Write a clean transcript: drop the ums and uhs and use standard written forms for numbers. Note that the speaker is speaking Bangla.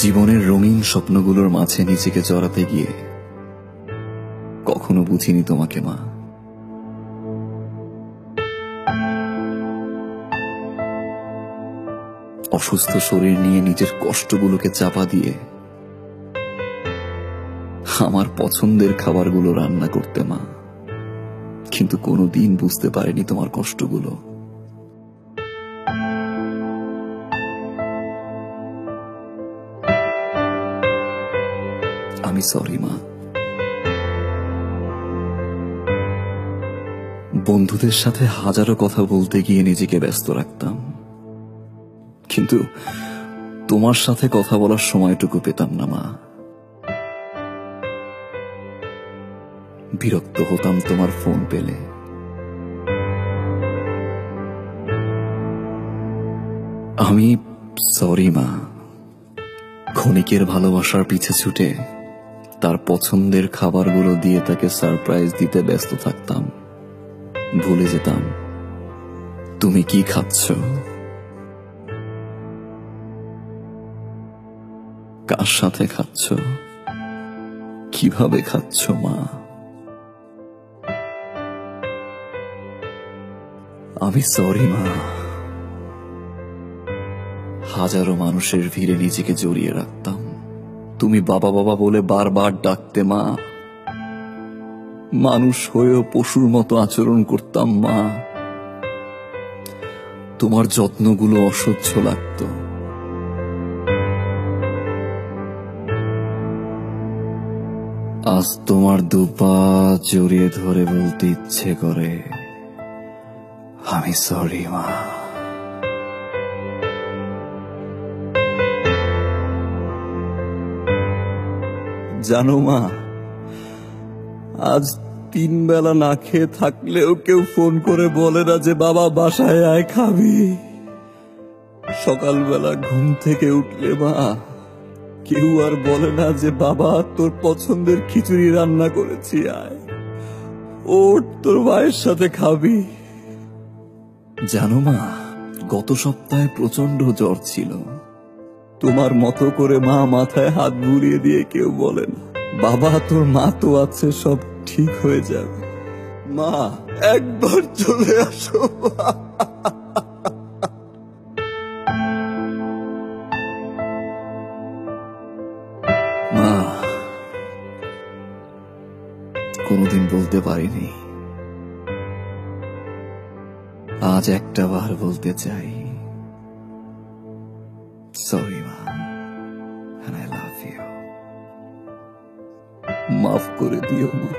জীবনের রঙিন স্বপ্নগুলোর মাঝে নিজেকে জড়াতে গিয়ে কখনো বুঝিনি তোমাকে মা। অসুস্থ শরীর নিয়ে নিজের কষ্টগুলোকে চাপা দিয়ে আমার পছন্দের খাবারগুলো রান্না করতে মা, কিন্তু কোনোদিন বুঝতে পারিনি তোমার কষ্টগুলো। আমি সরি মা। বন্ধুদের সাথে হাজারো কথা বলতে গিয়ে নিজেকে ব্যস্ত রাখতাম, কিন্তু তোমার সাথে কথা বলার সময়টুকু পেতাম না মা। বিরক্ত হতাম তোমার ফোন পেলে। আমি সরি মা। ক্ষণিকের ভালোবাসার পিছে ছুটে তার পছন্দের খাবারগুলো দিয়ে তাকে সারপ্রাইজ দিতে ব্যস্ত থাকতাম। ভুলে যেতাম তুমি কি খাচ্ছ, কার সাথে খাচ্ছ, কিভাবে খাচ্ছ মা। আমি সরি মা। হাজারো মানুষের ভিড়ে নিজেকে জড়িয়ে রাখতাম। তুমি বাবা বাবা বলে বারবার ডাকতে মা। মানুষ হয়েও পশুর মতো আচরণ করতাম মা। তোমার যত্নগুলো অসহ্য লাগতো। আজ তোমার দুপা জড়িয়ে ধরে বলতে ইচ্ছে করে আমি সরি মা। জানো মা, আজ 3 বেলা না খেয়ে থাকলেও কেউ ফোন করে বলে না যে বাবা বাসায় আয় খাবি। সকালবেলা ঘুম থেকে উঠলে মা কেউ আর বলে না যে বাবা তোর পছন্দের খিচুড়ি রান্না করেছি, আয় ওঠ তোর মায়ের সাথে খাবি। জানো মা, গত সপ্তাহে প্রচন্ড জ্বর ছিল। তোমার মতো করে মা মাথায় হাত বুলিয়ে দিয়ে কেউ বলে না বাবা তোর মা তো আছে, সব ঠিক হয়ে যাবে। মা একবার চলে আসো। মা কোনোদিন বলতে পারিনি, আজ একটা বার বলতে চাই সরি মা, and I love you। মাফ করে দিও মা।